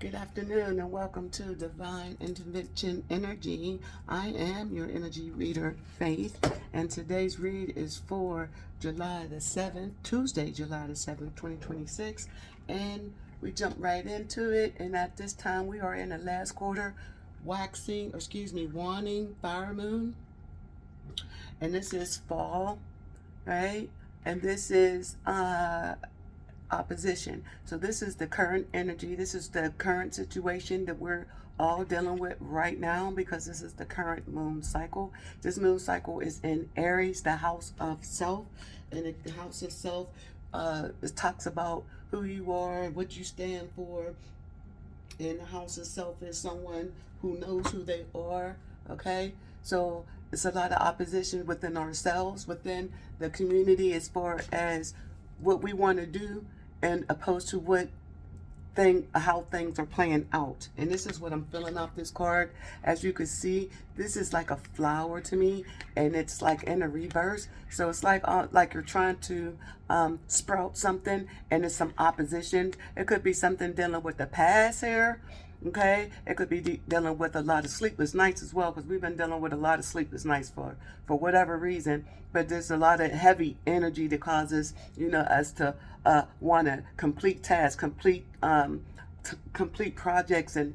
Good afternoon and welcome to Divine Intervention Energy. I am your energy reader, Faith, and today's read is for July the 7th, Tuesday, July the 7th, 2026. And we jump right into it. And at this time, we are in the last quarter, waning fire moon. And this is fall, right? And this is opposition. So this is the current energy. This is the current situation that we're all dealing with right now because this is the current moon cycle. This moon cycle is in Aries, the house of self. And the house of self it talks about who you are, what you stand for. And the house of self is someone who knows who they are. Okay? So it's a lot of opposition within ourselves, within the community, as far as what we want to do and opposed to how things are playing out. And this is what I'm filling out this card. As you can see, this is like a flower to me, and it's like in a reverse. So it's like you're trying to sprout something, and there's some opposition. It could be something dealing with the past here. Okay, it could be dealing with a lot of sleepless nights as well, because we've been dealing with a lot of sleepless nights for whatever reason. But there's a lot of heavy energy that causes us to want to complete tasks, complete projects, and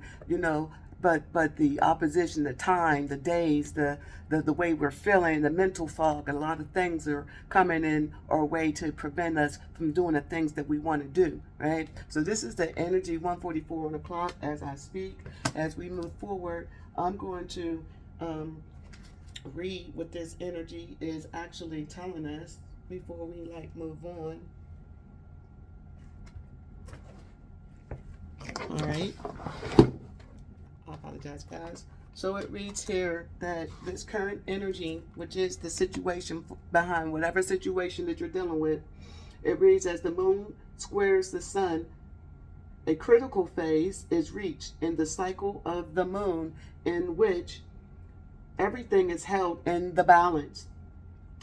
but the opposition, the time, the days, the way we're feeling, the mental fog, a lot of things are coming in our way to prevent us from doing the things that we want to do, right? So this is the energy 1:44 on the clock as I speak. As we move forward, I'm going to read what this energy is actually telling us before we move on. All right. I apologize, guys. So it reads here that this current energy, which is the situation behind whatever situation that you're dealing with, it reads as the moon squares the sun, a critical phase is reached in the cycle of the moon in which everything is held in the balance.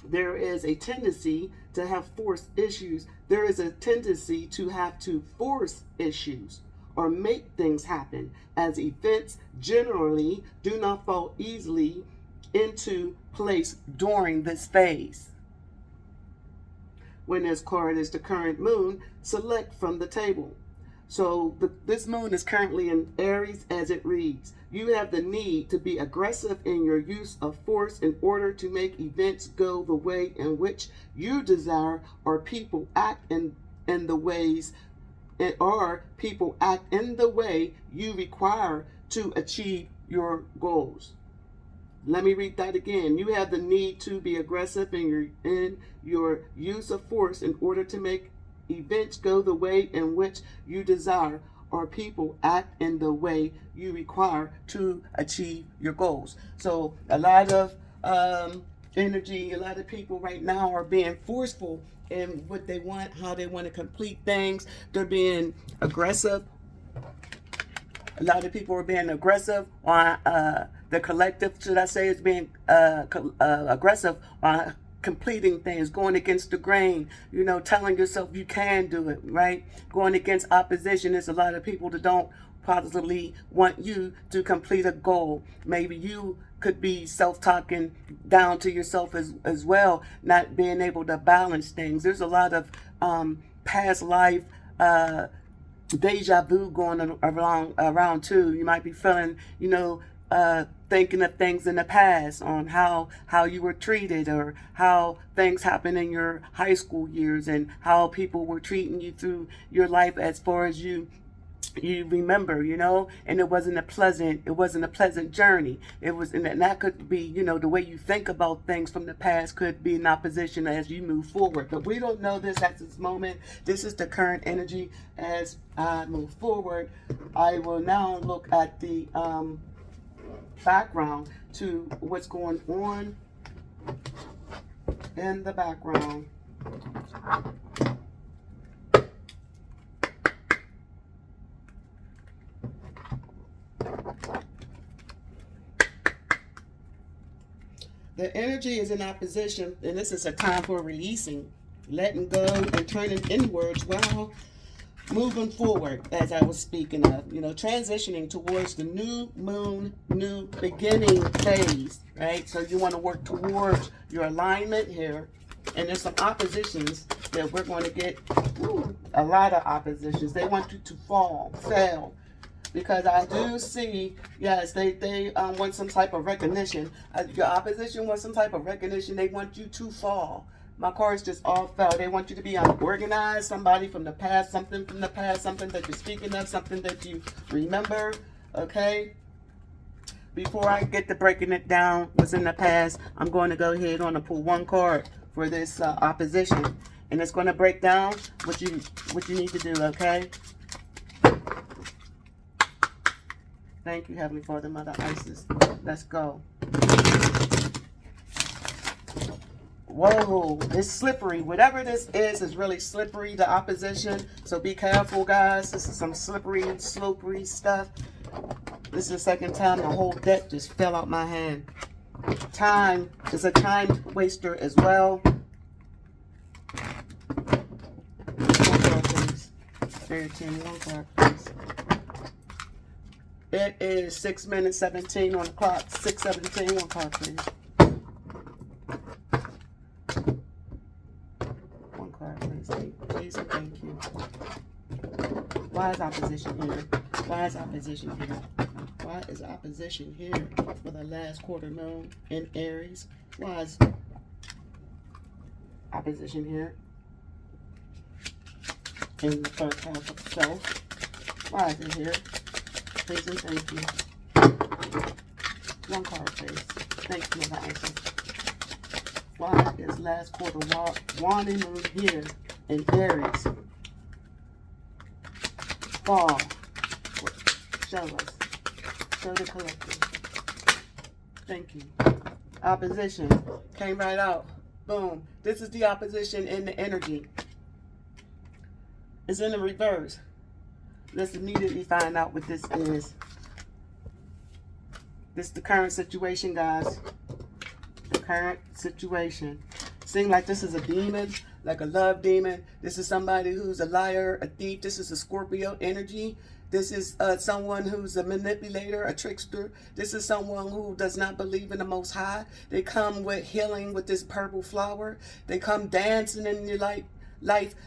There is a tendency to have force issues. There is a tendency to have to force issues or make things happen, as events generally do not fall easily into place during this phase. When this card is the current moon, select from the table. So this moon is currently in Aries as it reads. You have the need to be aggressive in your use of force in order to make events go the way in which you desire, or people act in the ways people act in the way you require to achieve your goals. Let me read that again. You have the need to be aggressive in your use of force in order to make events go the way in which you desire, or people act in the way you require to achieve your goals. So a lot of energy, a lot of people right now are being forceful in what they want, how they want to complete things. They're being aggressive. A lot of people are being aggressive on the collective, should I say, is being aggressive on completing things, going against the grain, telling yourself you can do it, right? Going against opposition. There's a lot of people that don't positively want you to complete a goal. Maybe you could be self-talking down to yourself as well, not being able to balance things. There's a lot of past life deja vu going around too. You might be feeling, thinking of things in the past, on how you were treated, or how things happened in your high school years, and how people were treating you through your life as far as you remember, and it wasn't a pleasant journey. And that could be, the way you think about things from the past could be in opposition as you move forward. But we don't know this at this moment. This is the current energy as I move forward. I will now look at the background to what's going on in the background. The energy is in opposition, and this is a time for releasing, letting go, and turning inwards. Wow. moving forward, as I was speaking of, transitioning towards the new moon, new beginning phase, right? So you want to work towards your alignment here. And there's some oppositions that we're going to get. A lot of oppositions. They want you to fail. Because I do see, yes, they want some type of recognition. Your opposition wants some type of recognition. They want you to fall. My cards just all fell. They want you to be unorganized, somebody from the past, something from the past, something that you're speaking of, something that you remember, okay? Before I get to breaking it down, what's in the past, I'm going to go ahead and pull one card for this opposition. And it's going to break down what you need to do, okay? Thank you, Heavenly Father, Mother Isis. Let's go. Whoa, it's slippery. Whatever this is really slippery, the opposition. So be careful, guys. This is some slippery, slopery stuff. This is the second time the whole deck just fell out my hand. Time is a time waster as well. One card, please. Spirit team, one card, please. It is 6 minutes 17 on the clock. 6:17. One card, please. One card, please. Please and thank you. Why is opposition here? Why is opposition here? Why is opposition here for the last quarter moon in Aries? Why is opposition here in the first half of self? Why is it here? Please and thank you. One card, please. Thank you, Mother Isis. Why is last quarter waning moon here in Aries? Fall. Show us. Show the collective. Thank you. Opposition. Came right out. Boom. This is the opposition in the energy. It's in the reverse. Let's immediately find out what this is. This is the current situation, guys. The current situation. Seems like this is a demon, like a love demon. This is somebody who's a liar, a thief. This is a Scorpio energy. This is someone who's a manipulator, a trickster. This is someone who does not believe in the Most High. They come with healing with this purple flower. They come dancing in your life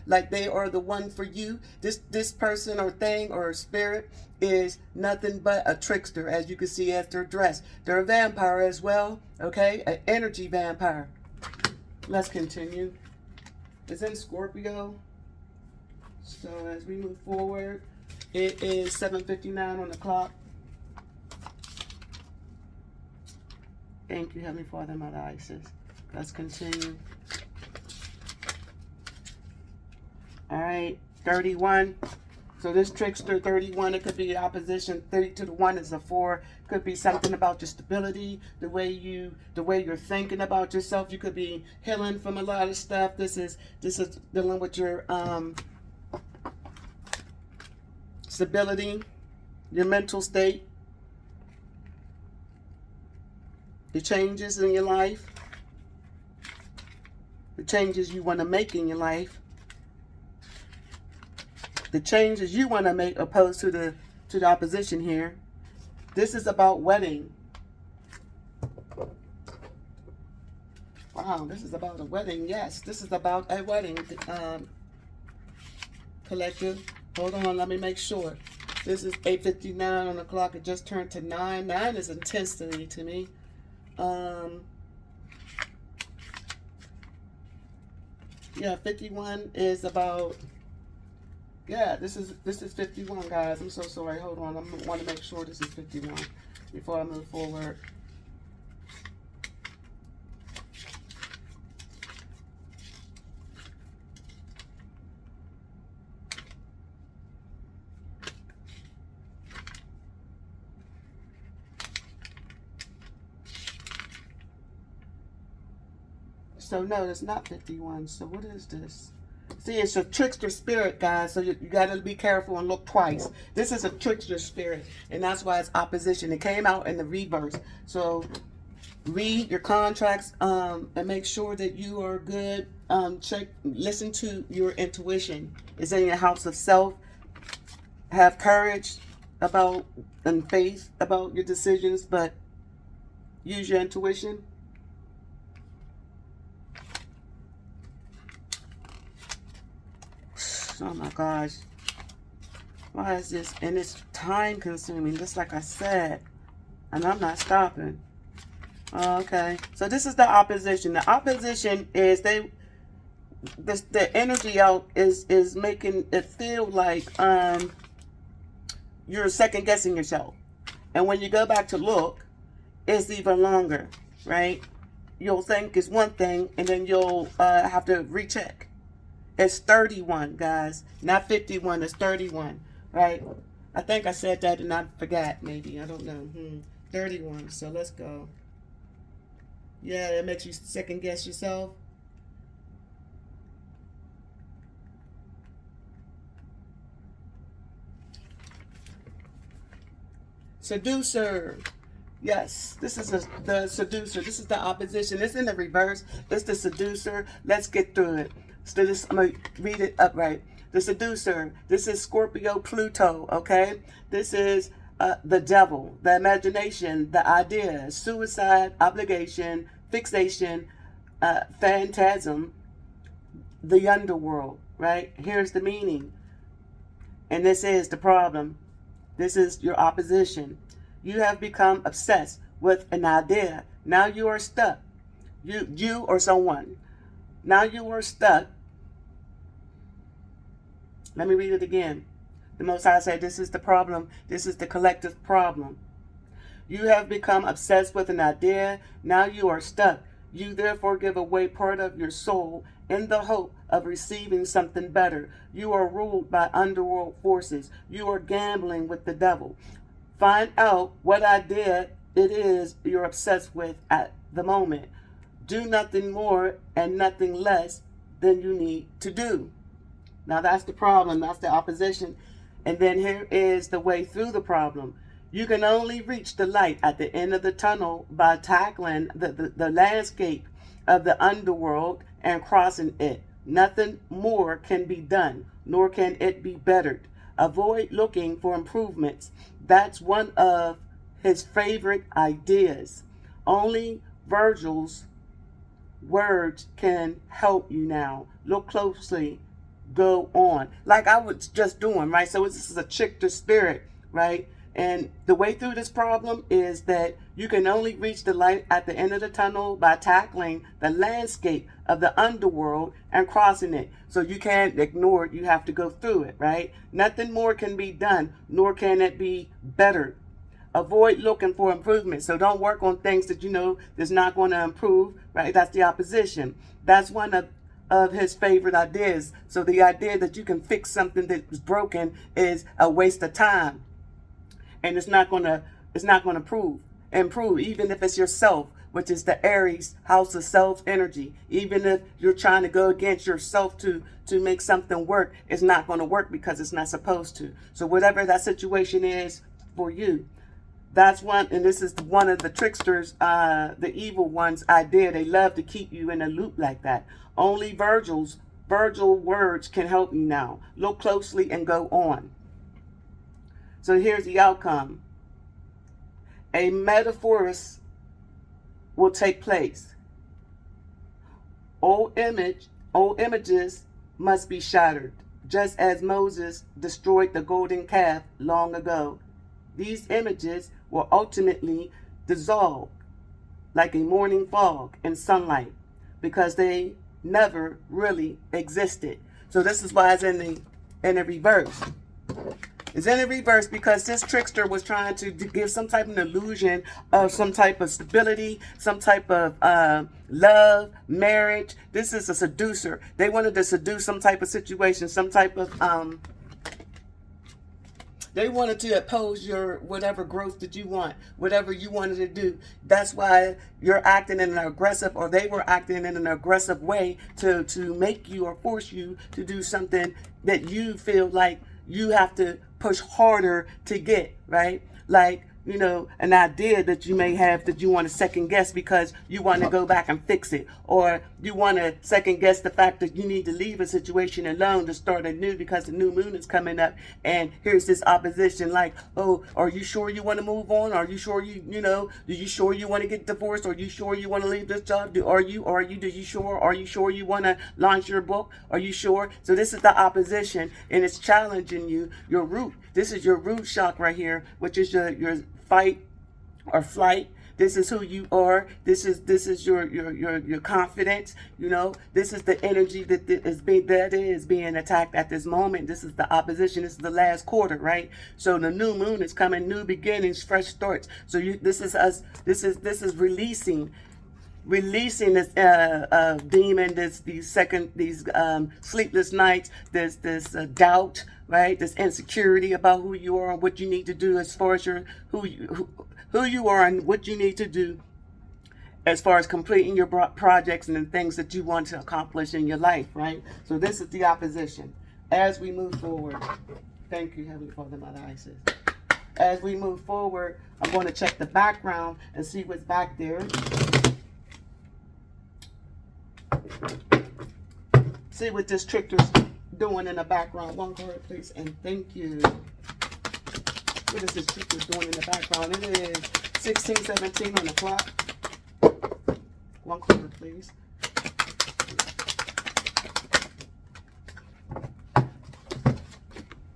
like they are the one for you. This person or thing or spirit is nothing but a trickster, as you can see as they're dressed. They're a vampire as well, okay? An energy vampire. Let's continue. It's in Scorpio. So as we move forward, it is 7:59 on the clock. Thank you, Heavenly Father, Mother Isis. Let's continue. All right, 31. So this trickster, 31, it could be opposition. 30 to the 1 is a 4. Could be something about your stability, the way you're thinking about yourself. You could be healing from a lot of stuff. This is dealing with your stability, your mental state, the changes in your life, the changes you want to make in your life. The changes you want to make opposed to the opposition here. This is about wedding. Wow, this is about a wedding. Yes, this is about a wedding. Collective. Hold on, let me make sure. This is 8:59 on the clock. It just turned to 9. 9 is intensity to me. Yeah, 51 is about. Yeah, this is 51, guys. I'm so sorry. Hold on. I want to make sure this is 51 before I move forward. So no, it's not 51. So what is this? See, it's a trickster spirit, guys, so you got to be careful and look twice. This is a trickster spirit, and that's why it's opposition. It came out in the reverse. So read your contracts and make sure that you are good. Listen to your intuition. It's in your house of self. Have courage about and faith about your decisions, but use your intuition. Oh my gosh. Why is this? And it's time consuming, just like I said. And I'm not stopping. Okay. So this is the opposition. The opposition is the energy out is making it feel like you're second guessing yourself. And when you go back to look, it's even longer, right? You'll think it's one thing and then you'll have to recheck. It's 31, guys. Not 51, it's 31, right? I think I said that and I forgot, maybe. I don't know. 31, so let's go. Yeah, it makes you second guess yourself. Seducer. Yes, this is the seducer. This is the opposition. It's in the reverse. It's the seducer. Let's get through it. So this, I'm going to read it upright. The seducer. This is Scorpio Pluto, okay? This is the devil, the imagination, the idea, suicide, obligation, fixation, phantasm, the underworld, right? Here's the meaning. And this is the problem. This is your opposition. You have become obsessed with an idea. Now you are stuck. You or someone. Now you are stuck. Let me read it again. The Most High said, this is the problem. This is the collective problem. You have become obsessed with an idea. Now you are stuck. You therefore give away part of your soul in the hope of receiving something better. You are ruled by underworld forces. You are gambling with the devil. Find out what idea it is you're obsessed with at the moment. Do nothing more and nothing less than you need to do. Now that's the problem. That's the opposition. And then here is the way through the problem. You can only reach the light at the end of the tunnel by tackling the landscape of the underworld and crossing it. Nothing more can be done, nor can it be bettered. Avoid looking for improvements. That's one of his favorite ideas. Only Virgil's words can help you now. Look closely. Go on. Like I was just doing, right? So this is a trickster spirit, right? And the way through this problem is that you can only reach the light at the end of the tunnel by tackling the landscape of the underworld and crossing it. So you can't ignore it. You have to go through it, right? Nothing more can be done, nor can it be bettered. Avoid looking for improvement. So don't work on things that you know is not going to improve, right? That's the opposition. That's one of his favorite ideas. So the idea that you can fix something that is broken is a waste of time. And it's not gonna improve, even if it's yourself, which is the Aries house of self energy. Even if you're trying to go against yourself to make something work, it's not going to work because it's not supposed to. So whatever that situation is for you, that's one. And this is one of the tricksters, the evil ones' idea. They love to keep you in a loop like that. Only Virgil words can help you now. Look closely and go on. So here's the outcome. A metamorphosis will take place. Old images must be shattered, just as Moses destroyed the golden calf long ago. These images will ultimately dissolve like a morning fog in sunlight because they never really existed. So this is why it's in the reverse. It's in the reverse because this trickster was trying to give some type of illusion of some type of stability, some type of love, marriage. This is a seducer. They wanted to seduce some type of situation, some type of they wanted to oppose your whatever growth that you want, whatever you wanted to do. That's why you're acting in an aggressive, or they were acting in an aggressive way to make you or force you to do something that you feel like you have to push harder to get, right? Like you know, an idea that you may have that you want to second guess because you want to go back and fix it, or you want to second guess the fact that you need to leave a situation alone to start anew because the new moon is coming up, and here's this opposition like, oh, are you sure you want to move on? Are you sure you know, do you sure you want to get divorced? Are you sure you want to leave this job? Do you sure you want to launch your book? Are you sure? So this is the opposition, and it's challenging you, your root. This is your root shock right here, which is your fight or flight. This is who you are. This is your confidence. You know, this is the energy that is being attacked at this moment. This is the opposition. This is the last quarter, right? So the new moon is coming, new beginnings, fresh starts. So this is us. This is releasing this demon, these sleepless nights, this doubt, right? This insecurity about who you are and what you need to do as far as who you are and what you need to do as far as completing your projects and the things that you want to accomplish in your life, right? So this is the opposition. As we move forward, thank you, Heavenly Father, my Isis. As we move forward, I'm going to check the background and see what's back there. See what this trickster's doing in the background. One card, please, and thank you. What is this trickster doing in the background? It is 16:17 on the clock. One card, please.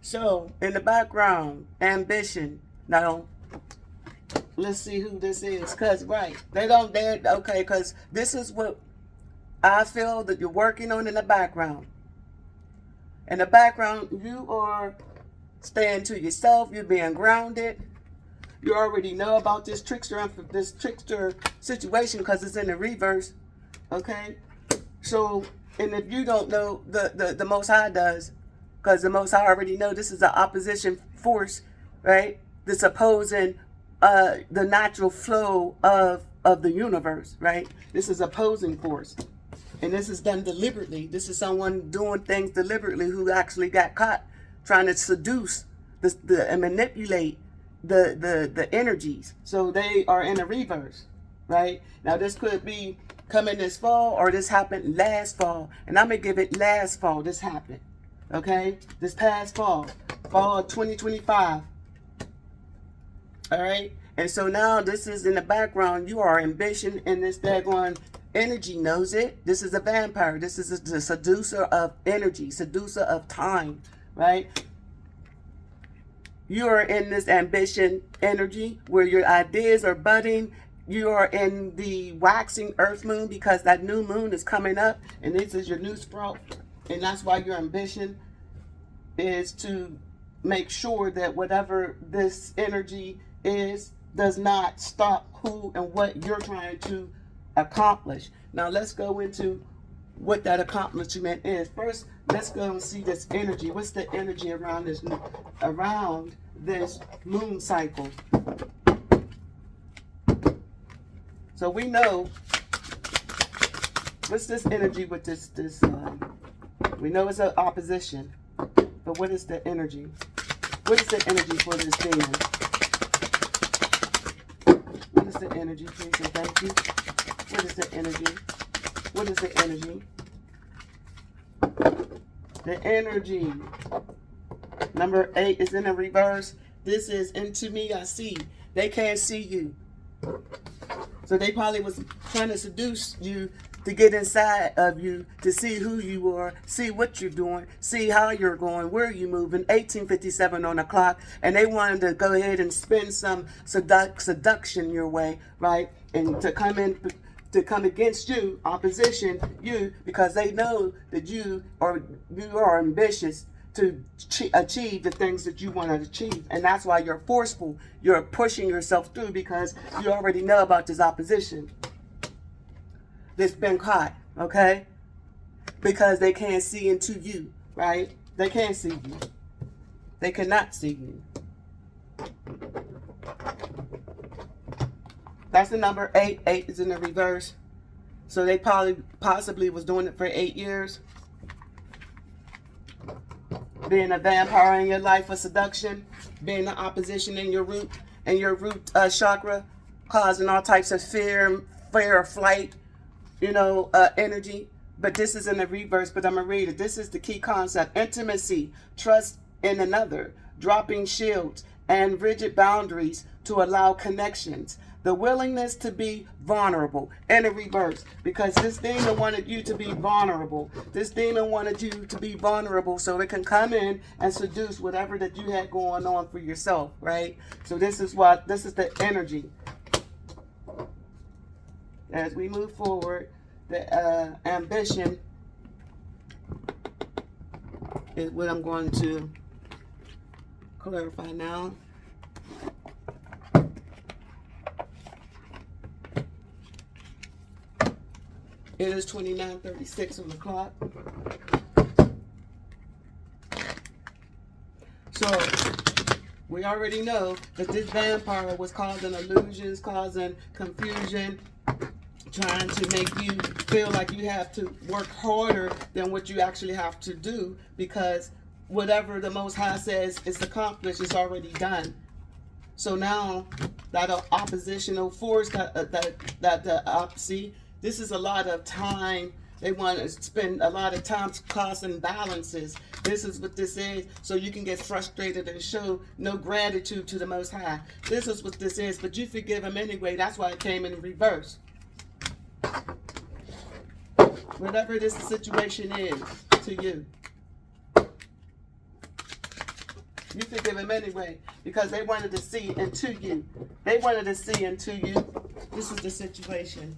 So, in the background, ambition. Now, let's see who this is. Because, right, okay, because this is what I feel that you're working on in the background. In the background, you are staying to yourself. You're being grounded. You already know about this trickster situation because it's in the reverse. Okay? So, and if you don't know, the Most High does. Because the Most High already know this is an opposition force, right? That's opposing the natural flow of the universe, right? This is opposing force. And this is done deliberately. This is someone doing things deliberately who actually got caught trying to seduce and manipulate the energies. So they are in a reverse, right? Now this could be coming this fall, or this happened last fall. And I'm going to give it last fall. This happened, okay? This past fall of 2025. All right? And so now this is in the background. You are ambition, and this daggone energy knows it. This is a vampire. This is the seducer of energy, seducer of time, right? You are in this ambition energy where your ideas are budding. You are in the waxing earth moon because that new moon is coming up, and this is your new sprout. And that's why your ambition is to make sure that whatever this energy is does not stop who and what you're trying to accomplish. Now let's go into what that accomplishment is. First, let's go and see this energy. What's the energy around this moon cycle? So we know what's this energy with this we know it's an opposition, but what is the energy? What is the energy for this demon? What is the energy, please, and thank you. What is the energy? What is the energy? The energy. Number 8 is in the reverse. This is into me, I see. They can't see you. So they probably was trying to seduce you to get inside of you, to see who you are, see what you're doing, see how you're going, where you're moving. 18:57 on the clock, and they wanted to go ahead and spend some seduction your way, right? And to come against you, opposition, you, because they know that you are ambitious to achieve the things that you want to achieve. And that's why you're forceful. You're pushing yourself through because you already know about this opposition that's been caught, okay? Because they can't see into you, right? They can't see you. They cannot see you. That's the number 8. 8 is in the reverse. So they possibly was doing it for 8 years. Being a vampire in your life for seduction. Being the opposition in your root. in your root chakra, causing all types of fear or flight, energy. But this is in the reverse, but I'm going to read it. This is the key concept: intimacy, trust in another, dropping shields and rigid boundaries to allow connections. The willingness to be vulnerable in the reverse, because this demon wanted you to be vulnerable. This demon wanted you to be vulnerable so it can come in and seduce whatever that you had going on for yourself, right? So this is the energy. As we move forward, the ambition is what I'm going to clarify now. It is 29:36 on the clock. So we already know that this vampire was causing illusions, causing confusion, trying to make you feel like you have to work harder than what you actually have to do, because whatever the Most High says is accomplished is already done. So now that oppositional force, see, this is a lot of time. They want to spend a lot of time causing balances. This is what this is, so you can get frustrated and show no gratitude to the Most High. This is what this is, but you forgive him anyway. That's why it came in reverse. Whatever this situation is to you, you forgive him anyway, because they wanted to see into you. They wanted to see into you. This is the situation.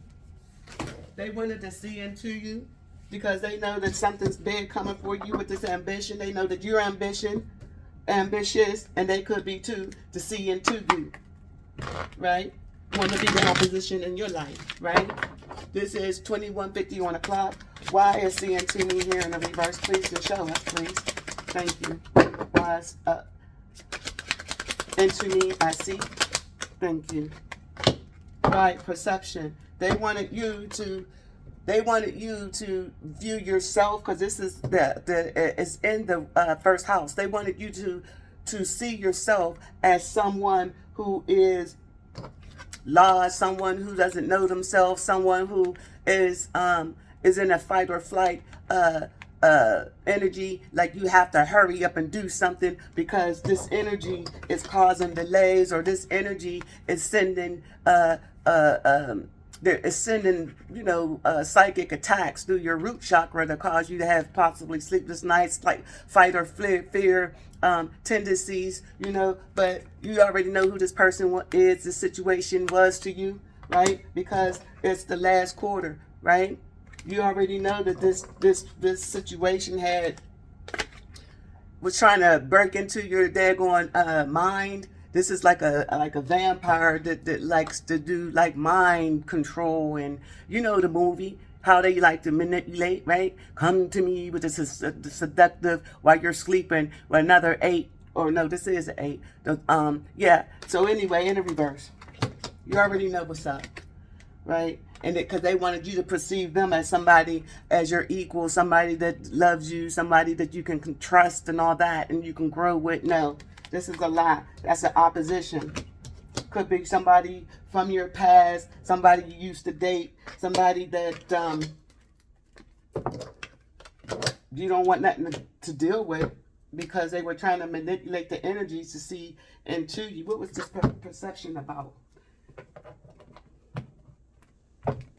They wanted to see into you because they know that something's big coming for you with this ambition. They know that you're ambitious, and they could be too, to see into you, right? Want to be the opposition in your life, right? This is 21:50 on the clock. Why is seeing into me here in the reverse? Please just show us, please. Thank you. Why is into me, I see. Thank you. Right, perception. They wanted you to view yourself, because this is it's in the first house. They wanted you to see yourself as someone who is lost, someone who doesn't know themselves, someone who is in a fight or flight energy, like you have to hurry up and do something because this energy is causing delays, or this energy is sending psychic attacks through your root chakra to cause you to have possibly sleepless nights, like fight or fear tendencies, but you already know who this person is, the situation was to you, right? Because it's the last quarter, right? You already know that this situation was trying to break into your daggone mind. This is like a vampire that likes to do like mind control, and the movie, how they like to manipulate, right? Come to me with the seductive while you're sleeping with another 8, or no, this is an 8. Yeah. So anyway, in the reverse, you already know what's up, right? And because they wanted you to perceive them as somebody, as your equal, somebody that loves you, somebody that you can trust and all that, and you can grow with. No, this is a lie. That's an opposition. Could be somebody from your past, somebody you used to date, somebody that you don't want nothing to deal with, because they were trying to manipulate the energies to see into you. What was this perception about?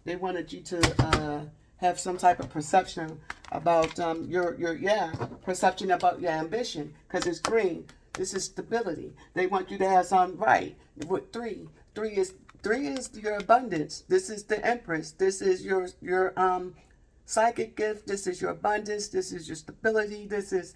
They wanted you to have some type of perception about your perception about your ambition, because it's green. This is stability. They want you to have something right. With 3 is your abundance. This is the Empress. This is your psychic gift. This is your abundance. This is your stability. This is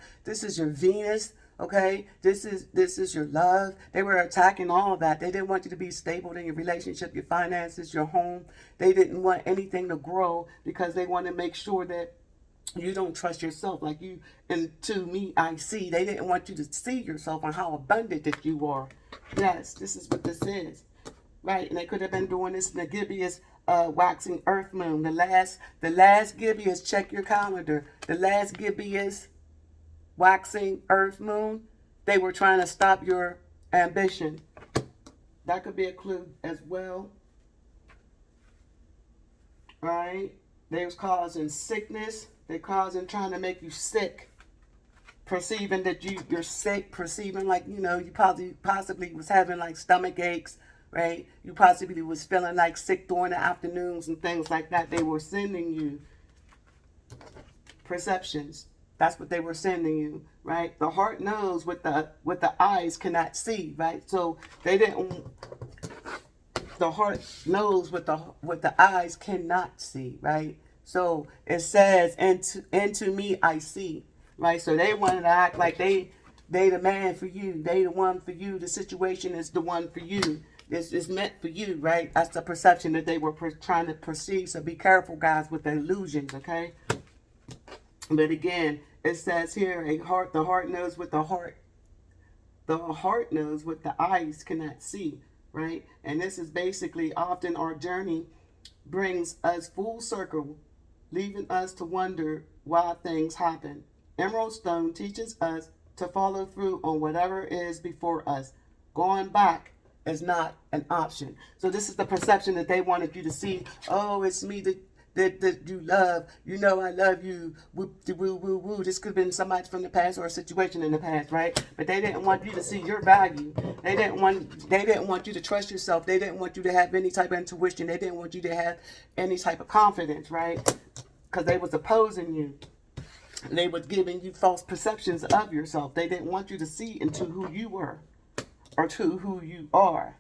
your Venus. Okay, this is your love. They were attacking all of that. They didn't want you to be stable in your relationship, your finances, your home. They didn't want anything to grow, because they want to make sure that you don't trust yourself. Like you, and to me, I see. They didn't want you to see yourself and how abundant that you are. Yes, this is what this is, right? And they could have been doing this in the gibbous waxing earth moon. The last gibbous. Check your calendar. The last gibbous waxing earth moon, they were trying to stop your ambition. That could be a clue as well. All right. They was causing sickness. They causing trying to make you sick. Perceiving that you're sick, perceiving like, you know, you possibly was having like stomach aches, right? You possibly was feeling like sick during the afternoons and things like that. They were sending you perceptions. That's what they were sending you, right? The heart knows what the eyes cannot see, right? So they didn't. The heart knows what the eyes cannot see, right? So it says, into me I see, right? So they wanted to act like they the man for you. They the one for you. The situation is the one for you. This is meant for you, right? That's the perception that they were trying to perceive. So be careful, guys, with the illusions, okay? But again, it says here, the heart knows what the heart knows what the eyes cannot see, right? And this is basically often our journey brings us full circle, leaving us to wonder why things happen. Emerald Stone teaches us to follow through on whatever is before us. Going back is not an option. So this is the perception that they wanted you to see. Oh, it's me that you love. You know I love you. Woo, woo, woo, woo. This could have been somebody from the past or a situation in the past, right? But they didn't want you to see your value. They didn't want you to trust yourself. They didn't want you to have any type of intuition. They didn't want you to have any type of confidence, right? Because they was opposing you. They was giving you false perceptions of yourself. They didn't want you to see into who you were or to who you are.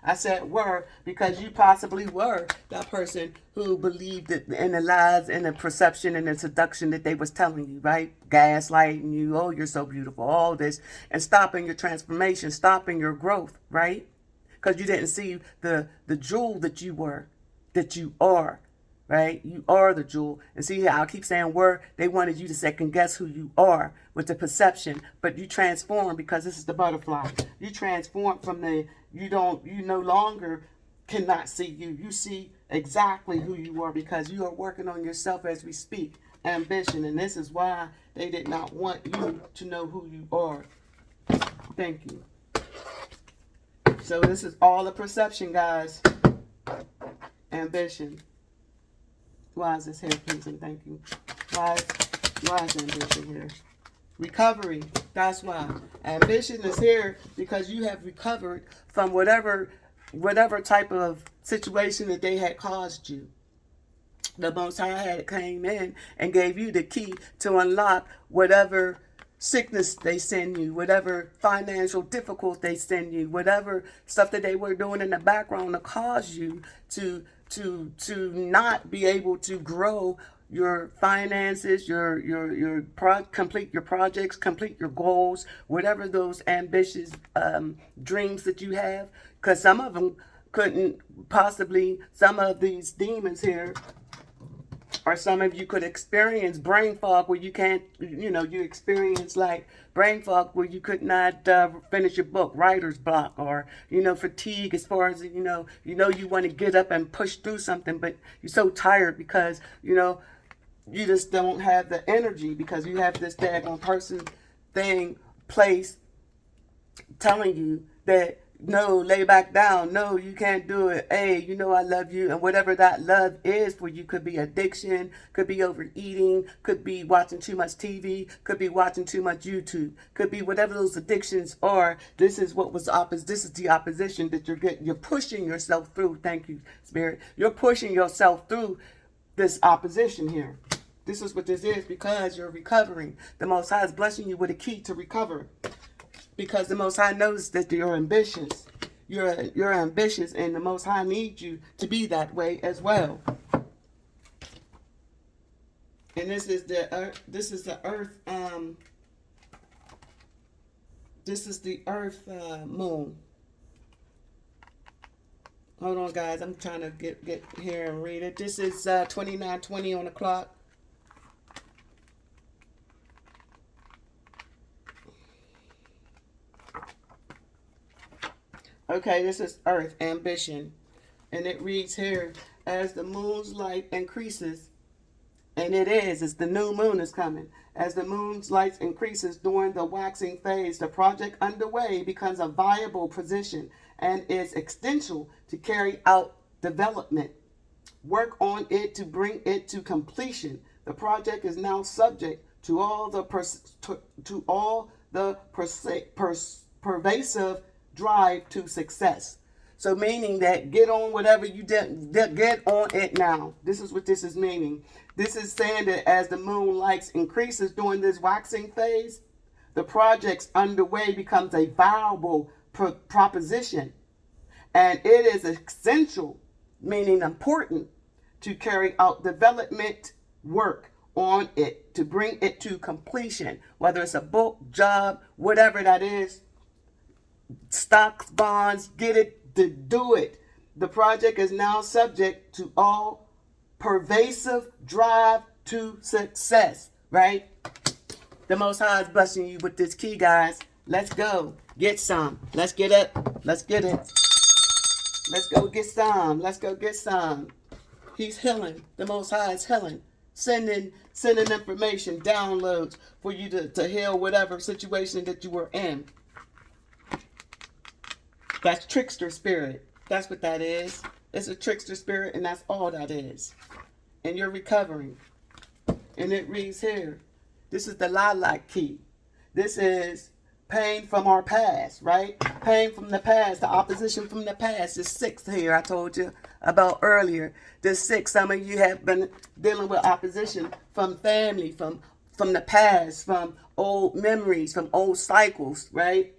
I said were because you possibly were that person who believed in the lies and the perception and the seduction that they was telling you, right? Gaslighting you, oh, you're so beautiful, all this, and stopping your transformation, stopping your growth, right? Because you didn't see the jewel that you were, that you are. Right? You are the jewel. And see how I keep saying were, they wanted you to second guess who you are with the perception, but you transform because this is the butterfly. You transform from you no longer cannot see you. You see exactly who you are because you are working on yourself as we speak. Ambition. And this is why they did not want you to know who you are. Thank you. So this is all a perception, guys. Ambition. Why is this here, please, and thank you. Why is ambition here? Recovery. That's why. Ambition is here because you have recovered from whatever type of situation that they had caused you. The Most High had came in and gave you the key to unlock whatever sickness they send you, whatever financial difficulty they send you, whatever stuff that they were doing in the background to cause you to not be able to grow your finances, complete your projects, complete your goals, whatever those ambitious dreams that you have. Because some of them couldn't possibly, some of these demons here, or some of you could experience brain fog where you can't, you experience like brain fog where you could not finish your book, writer's block, or, fatigue as far as, you want to get up and push through something, but you're so tired because, you just don't have the energy because you have this daggone person, thing, place telling you that, no, lay back down. No, you can't do it. Hey, I love you. And whatever that love is for you could be addiction, could be overeating, could be watching too much TV, could be watching too much YouTube, could be whatever those addictions are. This is what was this is the opposition that you're getting. You're pushing yourself through. Thank you, Spirit. You're pushing yourself through this opposition here. This is what this is because you're recovering. The Most High is blessing you with a key to recover. Because the Most High knows that you're ambitious. You're ambitious, and the Most High needs you to be that way as well. And this is the earth. This is the earth. This is the earth moon. Hold on, guys. I'm trying to get here and read it. This is 29:20 on the clock. Okay, this is Earth, ambition. And it reads here, as the moon's light increases, and it's the new moon is coming. As the moon's light increases during the waxing phase, the project underway becomes a viable position and is essential to carry out development. Work on it to bring it to completion. The project is now subject to all the pervasive drive to success. So meaning that get on whatever you did, get on it now. This is what this is meaning. This is saying that as the moon light increases during this waxing phase, the project's underway becomes a viable proposition. And it is essential, meaning important, to carry out development work on it to bring it to completion. Whether it's a book, job, whatever that is, stocks, bonds, get it to do it. The project is now subject to all pervasive drive to success, right? The Most High is blessing you with this key, guys. Let's go get some. Let's get it. Let's get it. Let's go get some. Let's go get some. He's healing. The Most High is healing. Sending information, downloads for you to heal whatever situation that you were in. That's trickster spirit. That's what that is. It's a trickster spirit, and that's all that is. And you're recovering. And it reads here. This is the lilac key. This is pain from our past, right? Pain from the past, the opposition from the past. This 6 here I told you about earlier. This 6, some of you have been dealing with opposition from family, from the past, from old memories, from old cycles, right?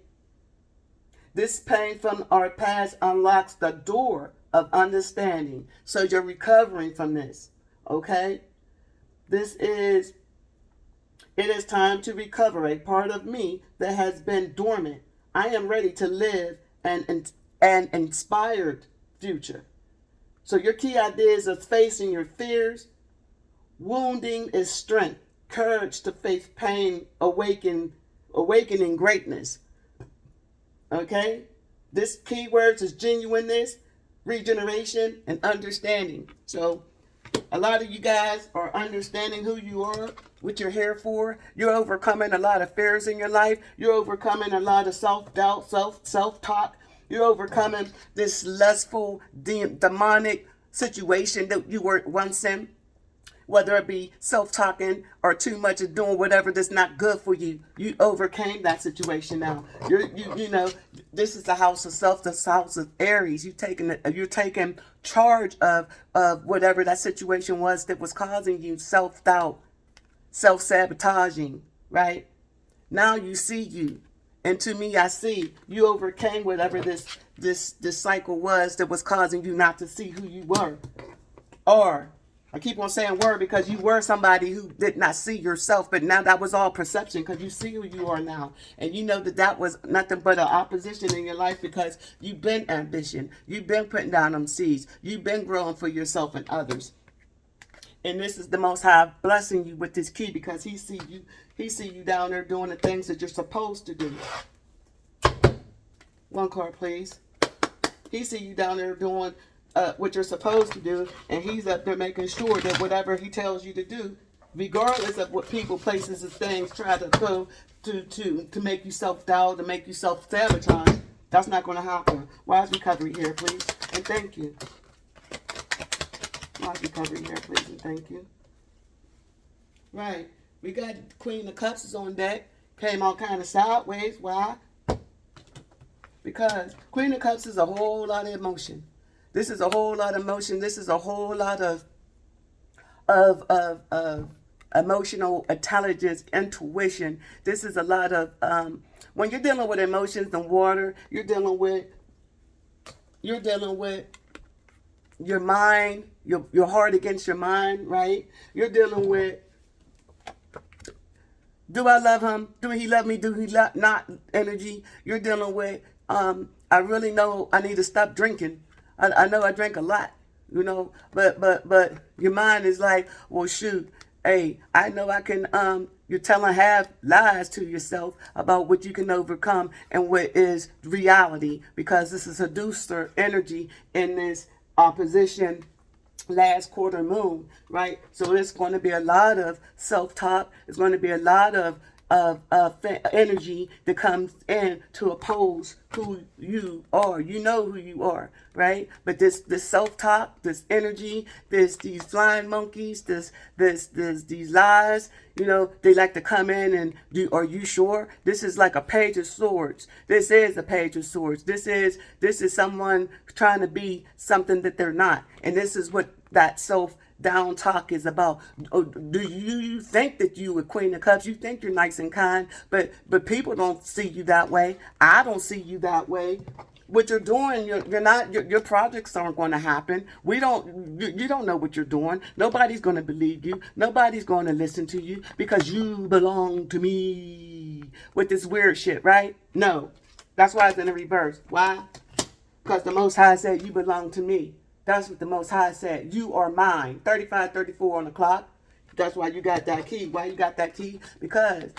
This pain from our past unlocks the door of understanding. So you're recovering from this, okay? It is time to recover a part of me that has been dormant. I am ready to live an inspired future. So your key ideas of facing your fears. Wounding is strength. Courage to face pain, awakening greatness. Okay? This keywords is genuineness, regeneration, and understanding. So a lot of you guys are understanding who you are, what you're here for. You're overcoming a lot of fears in your life. You're overcoming a lot of self-doubt, self-talk. You're overcoming this lustful, demonic situation that you were once in. Whether it be self-talking or too much of doing whatever that's not good for you. You overcame that situation now. You know, this is the house of self, the house of Aries. You're taking charge of whatever that situation was that was causing you self-doubt, self-sabotaging, right? Now you see you. And to me, I see you overcame whatever this cycle was that was causing you not to see who you were. Or I keep on saying were because you were somebody who did not see yourself, but now that was all perception because you see who you are now. And you know that was nothing but an opposition in your life because you've been ambition. You've been putting down them seeds. You've been growing for yourself and others. And this is the Most High blessing you with this key because he see you down there doing the things that you're supposed to do. One card, please. He see you down there doing what you're supposed to do, and he's up there making sure that whatever he tells you to do, regardless of what people, places, and things try to go to make you self-doubt, to make you self-sabotage, that's not going to happen. Wise recovery here, please, and thank you. Wise recovery here, please, and thank you. Right, we got Queen of Cups is on deck. Came all kind of sideways. Why? Because Queen of Cups is a whole lot of emotion. This is a whole lot of emotion. This is a whole lot of emotional intelligence, intuition. This is a lot of when you're dealing with emotions and water, you're dealing with your mind, your heart against your mind, right? You're dealing with, do I love him? Do he love me? Do he not energy? You're dealing with I really know I need to stop drinking. I know I drank a lot, you know, but your mind is like, well, shoot, hey, I know I can, you're telling half lies to yourself about what you can overcome and what is reality, because this is seducer energy in this opposition last quarter moon, right? So it's going to be a lot of self-talk. It's going to be a lot of energy that comes in to oppose who you are. You know who you are, right? But this self-talk, this energy, these flying monkeys, these lies, you know, they like to come in and do, are you sure? This is like a page of swords. This is a page of swords. This is someone trying to be something that they're not. And this is what that self down talk is about. Oh, do you think that you a Queen of Cups? You think you're nice and kind, but people don't see you that way. I don't see you that way. What you're doing, you're not. Your projects aren't going to happen. We don't. You don't know what you're doing. Nobody's going to believe you. Nobody's going to listen to you because you belong to me. With this weird shit, right? No, that's why it's in the reverse. Why? Because the Most High said you belong to me. That's what the Most High said. You are mine. 35:34 on the clock. That's why you got that key. Why you got that key? Because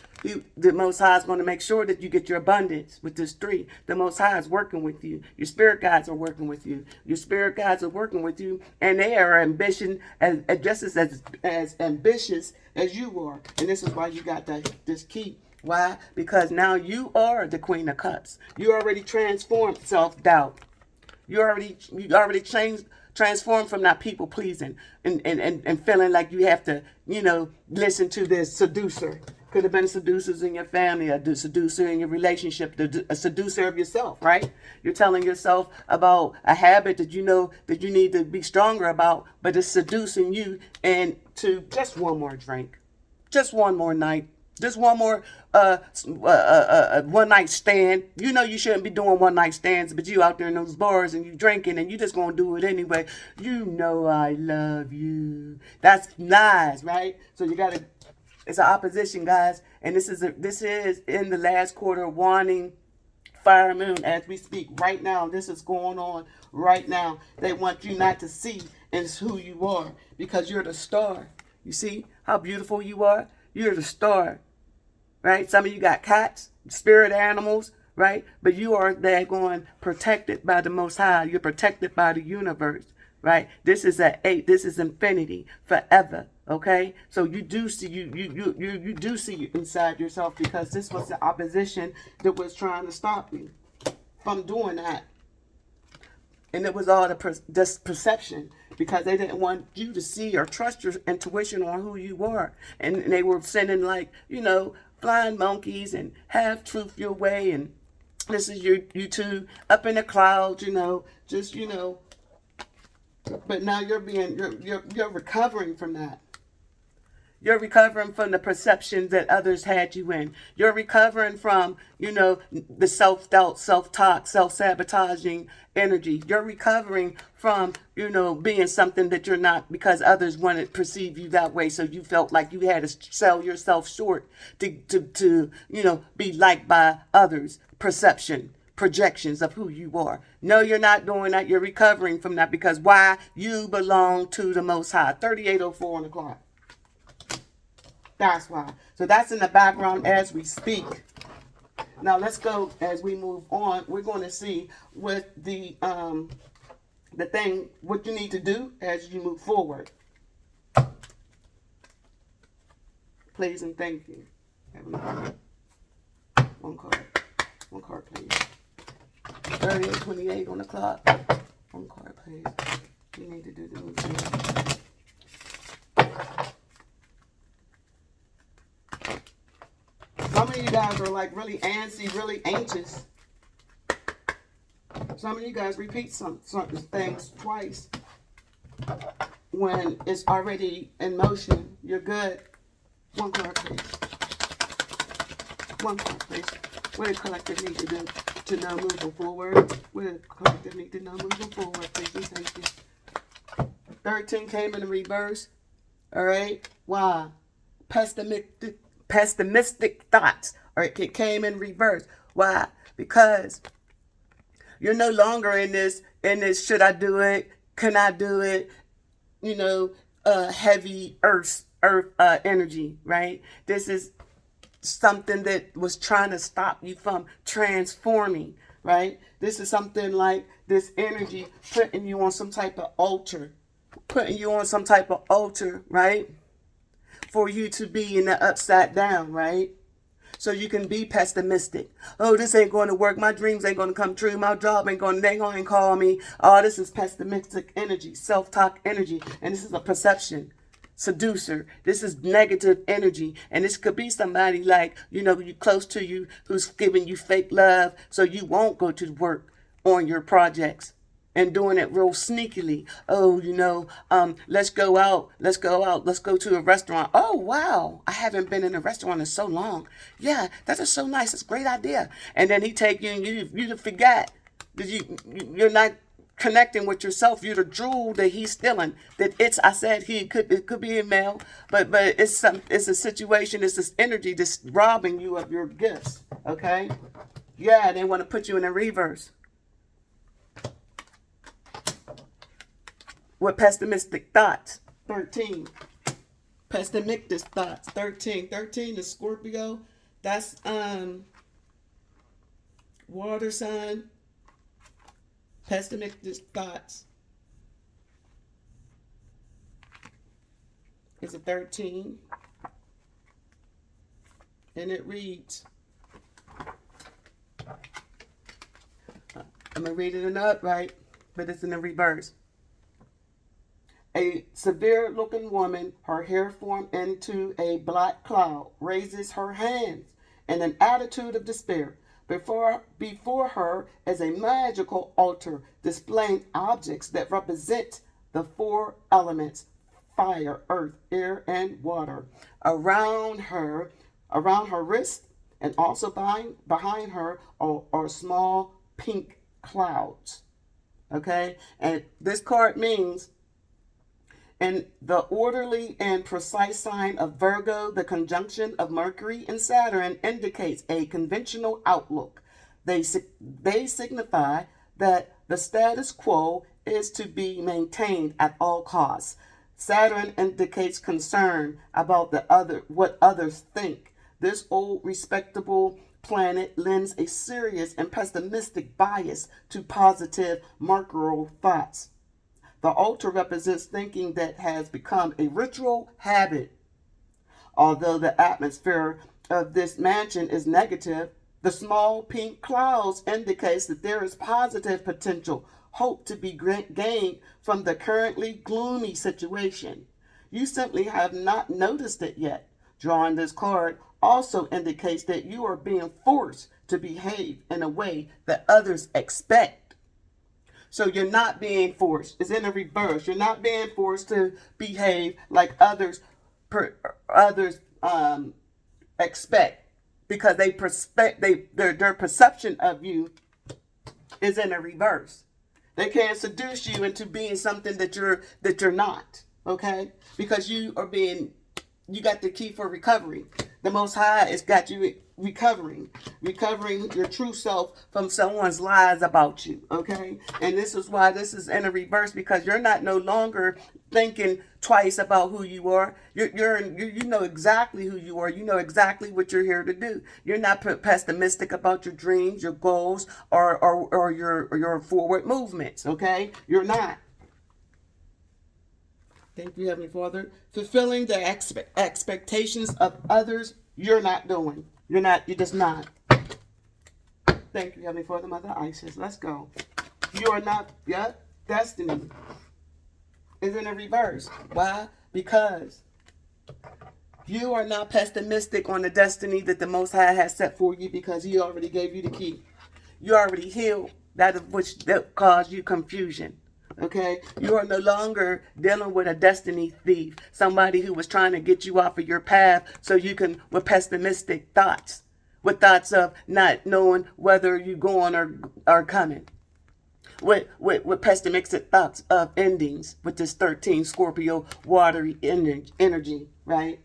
the Most High is going to make sure that you get your abundance with this 3. The Most High is working with you. Your spirit guides are working with you. Your spirit guides are working with you. And they are just as ambitious as you are. And this is why you got this key. Why? Because now you are the Queen of Cups. You already transformed self-doubt. You already transformed from that people pleasing and feeling like you have to, you know, listen to this seducer. Could have been seducers in your family, a seducer in your relationship, a seducer of yourself, right? You're telling yourself about a habit that you know that you need to be stronger about, but it's seducing you into just one more drink, just one more night. Just one more one night stand. You know you shouldn't be doing one night stands, but you out there in those bars and you drinking and you just gonna do it anyway. You know I love you. That's lies, right? So you gotta. It's an opposition, guys, and this is in the last quarter warning. Fire moon as we speak right now. This is going on right now. They want you not to see and who you are because you're the star. You see how beautiful you are? You're the star. Right? Some of you got cats, spirit animals, right? But you are daggone protected by the Most High. You're protected by the universe, right? This is an 8. This is infinity, forever. Okay, so you do see you do see inside yourself because this was the opposition that was trying to stop you from doing that, and it was all this perception because they didn't want you to see or trust your intuition on who you were, and they were sending like flying monkeys and half truth your way, and this is you two up in the clouds, just but now you're recovering from that. You're recovering from the perception that others had you in. You're recovering from, the self-doubt, self-talk, self-sabotaging energy. You're recovering from, being something that you're not because others wanted to perceive you that way. So you felt like you had to sell yourself short to be liked by others' perception, projections of who you are. No, you're not doing that. You're recovering from that because why? You belong to the Most High. 38:04 on the clock. That's why. So that's in the background as we speak. Now let's go as we move on. We're going to see what what you need to do as you move forward. Please and thank you. One card, please. 38:28 on the clock. One card, please. You need to do the move. Some of you guys are like really antsy, really anxious. Some of you guys repeat some things twice when it's already in motion. You're good. One card, please. One card, please. What does collective need to do to know moving forward? What does collective need to know moving forward, please? And thank you. 13 came in the reverse. All right. Why? Pessimistic thoughts, or it came in reverse. Why? Because you're no longer in this should I do it, can I do it, heavy earth energy, right? This is something that was trying to stop you from transforming, right? This is something like this energy putting you on some type of altar, putting you on some type of altar, right? For you to be in the upside down, right? So you can be pessimistic. Oh, this ain't going to work. My dreams ain't going to come true. My job ain't going to, they ain't going to call me. Oh, this is pessimistic energy, self-talk energy. And this is a perception seducer. This is negative energy. And this could be somebody like, you close to you who's giving you fake love so you won't go to work on your projects and doing it real sneakily. Oh, let's go out. Let's go out. Let's go to a restaurant. Oh, wow. I haven't been in a restaurant in so long. Yeah, that is so nice. It's a great idea. And then he take you and you forget that you're not connecting with yourself. You're the jewel that he's stealing. I said it could be a male, but it's a situation, it's this energy that's robbing you of your gifts. Okay? Yeah, they want to put you in a reverse. With pessimistic thoughts. 13. Pessimistic thoughts. 13. 13 is Scorpio. That's water sign. Pessimistic thoughts is a 13. And it reads, I'm going to read it in the upright, but it's in the reverse. A severe-looking woman, her hair formed into a black cloud, raises her hands in an attitude of despair. Before her is a magical altar displaying objects that represent the four elements: fire, earth, air, and water. Around her wrist and also behind her are small pink clouds. Okay? And this card means, in the orderly and precise sign of Virgo, the conjunction of Mercury and Saturn indicates a conventional outlook. They signify that the status quo is to be maintained at all costs. Saturn indicates concern about what others think. This old respectable planet lends a serious and pessimistic bias to positive mercurial thoughts. The altar represents thinking that has become a ritual habit. Although the atmosphere of this mansion is negative, the small pink clouds indicates that there is positive potential, hope to be gained from the currently gloomy situation. You simply have not noticed it yet. Drawing this card also indicates that you are being forced to behave in a way that others expect. So you're not being forced. It's in the reverse. You're not being forced to behave like others expect, because their perception of you is in the reverse. They can't seduce you into being something that you're not. Okay? Because you got the key for recovery. The Most High has got you recovering your true self from someone's lies about you. Okay? And this is why this is in a reverse, because you're not no longer thinking twice about who you are. You know exactly who you are. You know exactly what you're here to do. You're not pessimistic about your dreams, your goals, or your forward movements. Okay? You're not. Thank you, Heavenly Father. Fulfilling the expectations of others, you're not doing. You're just not. Thank you, Heavenly Father, Mother Isis. Let's go. You are not, destiny is in a reverse. Why? Because you are not pessimistic on the destiny that the Most High has set for you, because He already gave you the key. You already healed that caused you confusion. Okay? You are no longer dealing with a destiny thief, somebody who was trying to get you off of your path so you can, with pessimistic thoughts, with thoughts of not knowing whether you're going or coming, with pessimistic thoughts of endings, with this 13 Scorpio watery energy, right?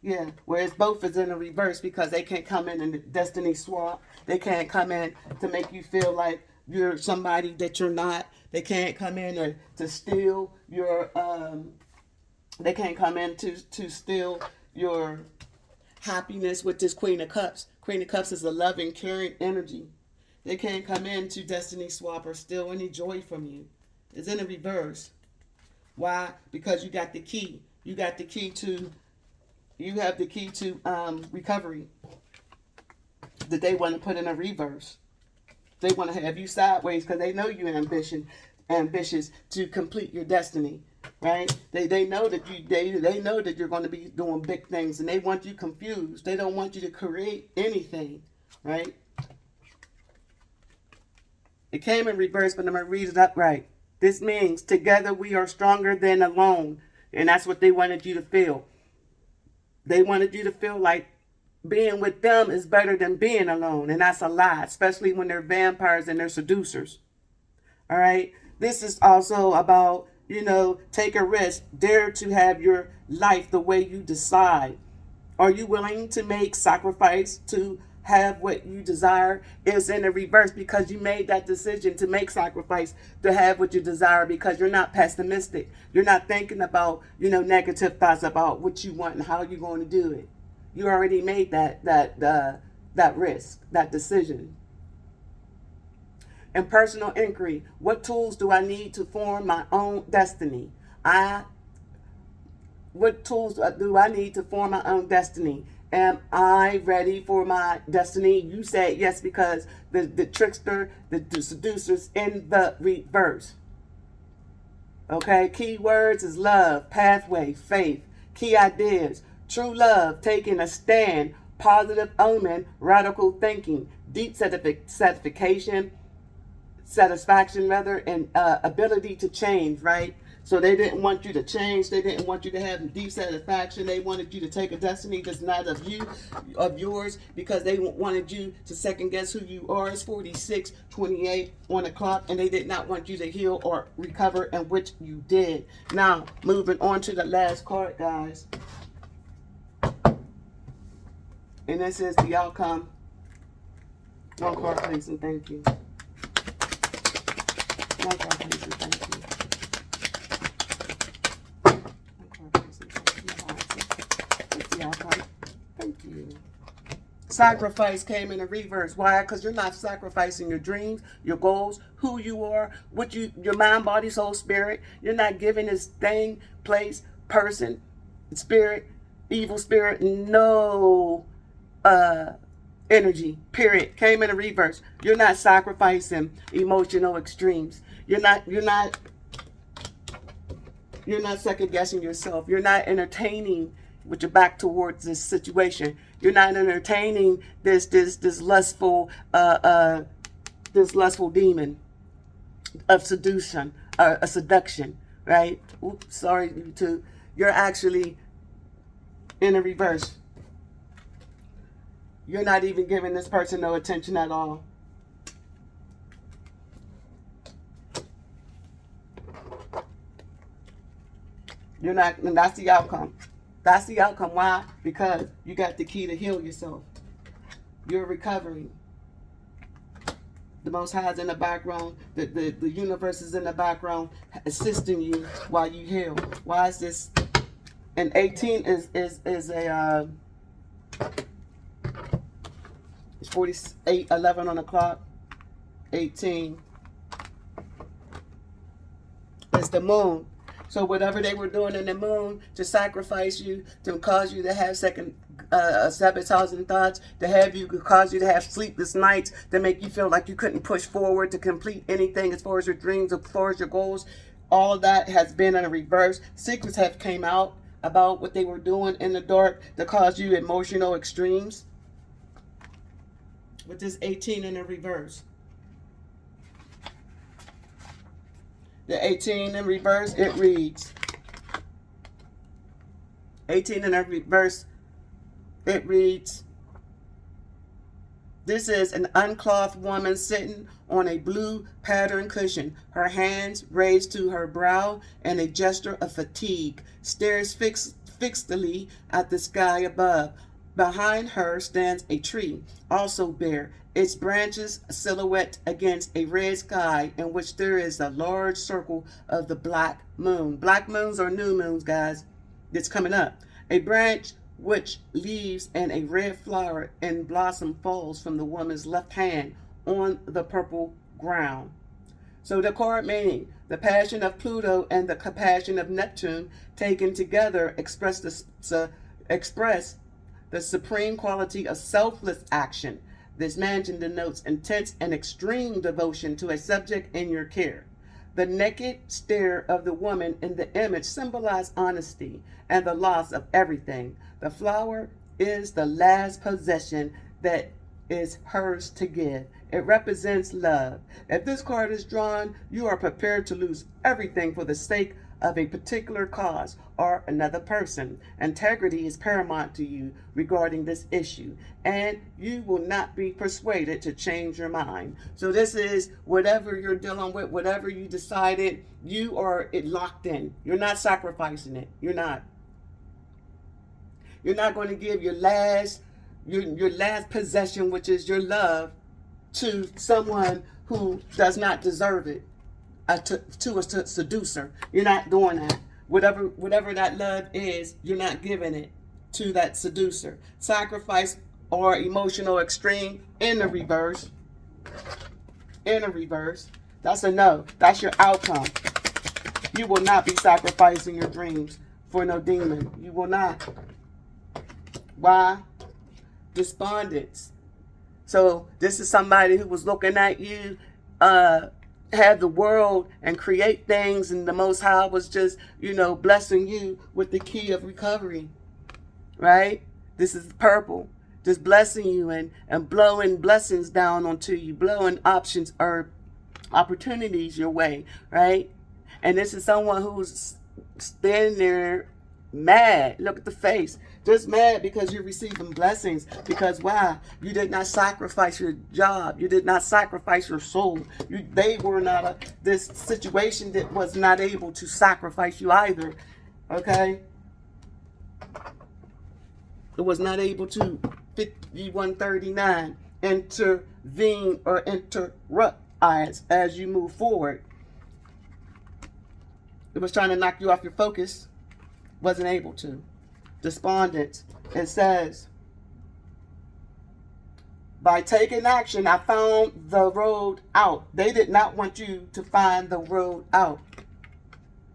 Yeah, whereas both is in a reverse, because they can't come in and destiny swap. They can't come in to make you feel like you're somebody that you're not. They can't come in to steal your they can't come in to steal your happiness with this Queen of Cups. Queen of Cups is a loving, caring energy. They can't come in to destiny swap or steal any joy from you. It's in a reverse. Why? Because you got the key. You got the key to, you have the key to recovery that they want to put in a reverse. They want to have you sideways because they know you're ambitious to complete your destiny, right? They know that they know that you're going to be doing big things, and they want you confused. They don't want you to create anything, right? It came in reverse, but I'm going to read it upright. This means together we are stronger than alone, and that's what they wanted you to feel. They wanted you to feel like being with them is better than being alone. And that's a lie, especially when they're vampires and they're seducers. All right. This is also about, take a risk, dare to have your life the way you decide. Are you willing to make sacrifice to have what you desire? Is in the reverse because you made that decision to make sacrifice to have what you desire because you're not pessimistic. You're not thinking about, negative thoughts about what you want and how you're going to do it. You already made that risk, that decision. In personal inquiry, what tools do I need to form my own destiny? What tools do I need to form my own destiny? Am I ready for my destiny? You said yes because the trickster, the seducer's in the reverse. Okay, key words is love, pathway, faith, key ideas, true love, taking a stand, positive omen, radical thinking, deep satisfaction, and ability to change, right? So they didn't want you to change. They didn't want you to have deep satisfaction. They wanted you to take a destiny that's not of yours, because they wanted you to second guess who you are. It's 46:28 on the clock, and they did not want you to heal or recover, and which you did. Now, moving on to the last card, guys. And this is the outcome. One card, please, and thank you. One card, please, and thank you. Thank you. Sacrifice came in a reverse. Why? Because you're not sacrificing your dreams, your goals, who you are, your mind, body, soul, spirit. You're not giving this thing, place, person, spirit, evil spirit, no energy. Period. Came in a reverse. You're not sacrificing emotional extremes. You're not second guessing yourself. You're not entertaining with your back towards this situation. You're not entertaining this lustful demon of seduction, a seduction, right? Oops, sorry. You're actually in a reverse. You're not even giving this person no attention at all. You're not, and that's the outcome. That's the outcome. Why? Because you got the key to heal yourself. You're recovering. The Most High is in the background. The universe is in the background assisting you while you heal. Why is this? And 18 is a it's 48:11 on the clock. 18. It's the moon. So whatever they were doing in the moon to sacrifice you, to cause you to have sabotaging thoughts, cause you to have sleepless nights, to make you feel like you couldn't push forward to complete anything as far as your dreams, as far as your goals, all that has been in a reverse. Secrets have came out about what they were doing in the dark to cause you emotional extremes. With this 18 in the reverse. The 18 in reverse, it reads. 18 in the reverse, it reads. This is an unclothed woman sitting on a blue pattern cushion, her hands raised to her brow and a gesture of fatigue, stares fixedly at the sky above. Behind her stands a tree, also bare, its branches silhouette against a red sky in which there is a large circle of the black moon. Black moons are new moons, guys. It's coming up. A branch which leaves and a red flower and blossom falls from the woman's left hand on the purple ground. So the card meaning, the passion of Pluto and the compassion of Neptune taken together express the supreme quality of selfless action. This mansion denotes intense and extreme devotion to a subject in your care. The naked stare of the woman in the image symbolizes honesty and the loss of everything. The flower is the last possession that is hers to give. It represents love. If this card is drawn, you are prepared to lose everything for the sake of a particular cause or another person. Integrity is paramount to you regarding this issue, and you will not be persuaded to change your mind. So this is whatever you're dealing with, whatever you decided, you are locked in. You're not sacrificing it. You're not. You're not going to give your last possession, which is your love, to someone who does not deserve it, to a seducer. You're not doing that. Whatever that love is, you're not giving it to that seducer. Sacrifice or emotional extreme in the reverse. In the reverse. That's a no. That's your outcome. You will not be sacrificing your dreams for no demon. You will not. Why? Despondence. So this is somebody who was looking at you, have the world and create things, and the Most High was just, blessing you with the key of recovery, right? This is purple, just blessing you and blowing blessings down onto you, blowing options or opportunities your way, right? And this is someone who's standing there mad. Look at the face. Just mad because you're receiving blessings. Because why? You did not sacrifice your job. You did not sacrifice your soul. They were not this situation that was not able to sacrifice you either. Okay? It was not able to 5139 intervene or interrupt as you move forward. It was trying to knock you off your focus. Wasn't able to. Despondent. It says, by taking action, I found the road out. They did not want you to find the road out.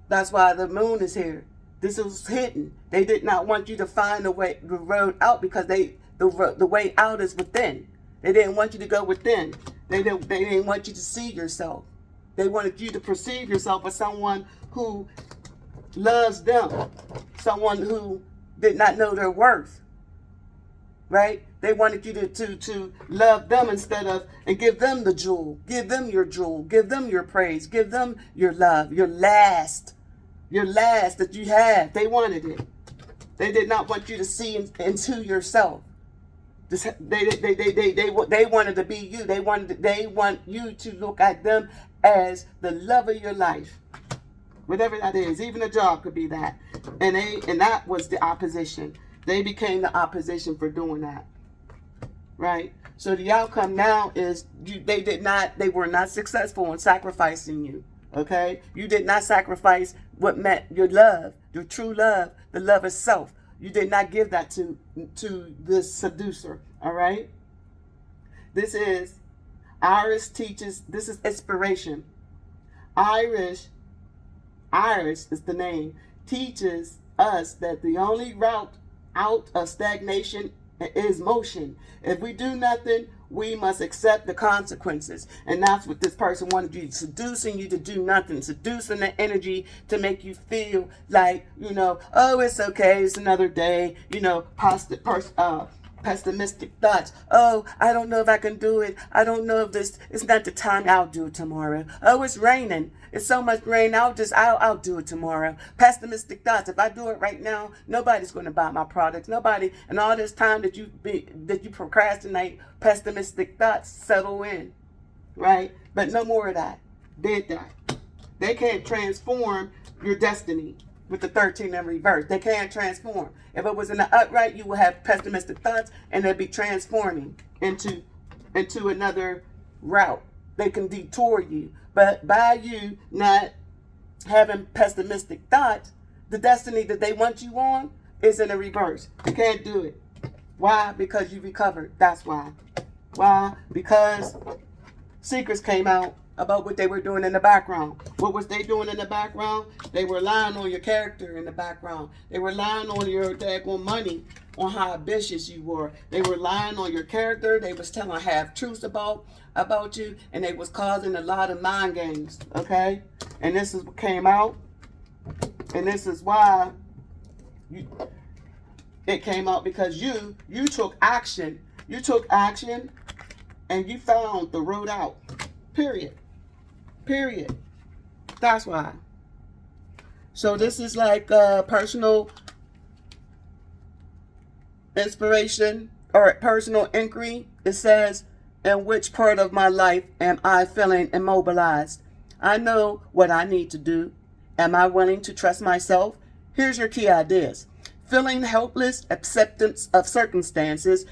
That's why the moon is here. This was hidden. They did not want you to find the road out, because the way out is within. They didn't want you to go within. They didn't want you to see yourself. They wanted you to perceive yourself as someone who loves them, someone who did not know their worth, right? They wanted you to love them and give them the jewel, give them your praise, give them your love, your last that you have. They wanted it. They did not want you to see into yourself. They wanted to be you. They want you to look at them as the love of your life. Whatever that is, even a job could be that. And that was the opposition. They became the opposition for doing that. Right? So the outcome now is they were not successful in sacrificing you. Okay? You did not sacrifice what meant your love, your true love, the love of self. You did not give that to this seducer. All right? This is Iris teaches, this is inspiration. Iris is the name, teaches us that the only route out of stagnation is motion. If we do nothing, we must accept the consequences. And that's what this person wanted you, seducing you to do nothing, seducing the energy to make you feel like, oh, it's okay, it's another day, pessimistic thoughts. Oh, I don't know if I can do it. I don't know if it's not the time. I'll do it tomorrow. Oh, it's raining. It's so much rain. I'll do it tomorrow. Pessimistic thoughts. If I do it right now, nobody's going to buy my products. Nobody. And all this time that you procrastinate, pessimistic thoughts settle in, right? But no more of that. Did that. They can't transform your destiny. With the 13 in reverse, they can't transform. If it was in the upright, you will have pessimistic thoughts, and they'll be transforming into another route. They can detour you, but by you not having pessimistic thoughts, the destiny that they want you on is in the reverse. You can't do it. Why? Because you recovered. That's why. Why? Because secrets came out. about what they were doing in the background. What was they doing in the background? They were lying on your character in the background. They were lying on your daggone money, on how ambitious you were. They were lying on your character. They was telling half truths about you, and they was causing a lot of mind games. Okay, and this is what came out, and this is why it came out, because you took action. You took action, and you found the road out. Period. Period. That's why. So this is like personal inspiration or personal inquiry. It says, in which part of my life am I feeling immobilized? I know what I need to do. Am I willing to trust myself? Here's your key ideas. Feeling helpless, acceptance of circumstances,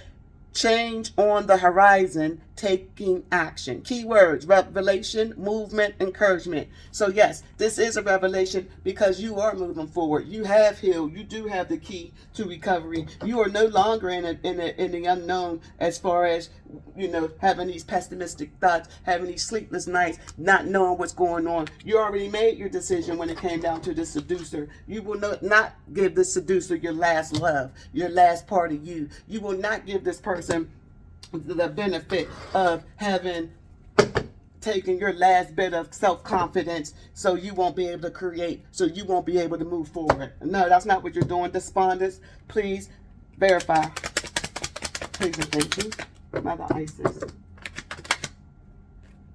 change on the horizon, taking action. Keywords: revelation, movement, encouragement. So yes, this is a revelation because you are moving forward. You have healed. You do have the key to recovery. You are no longer in the unknown, as far as, you know, having these pessimistic thoughts, having these sleepless nights, not knowing what's going on. You already made your decision when it came down to the seducer. You will not give the seducer your last love, your last part of you. You will not give this person the benefit of having taken your last bit of self-confidence, so you won't be able to create, so you won't be able to move forward. No, that's not what you're doing. Despondents, please verify. Please and thank you. Mother Isis.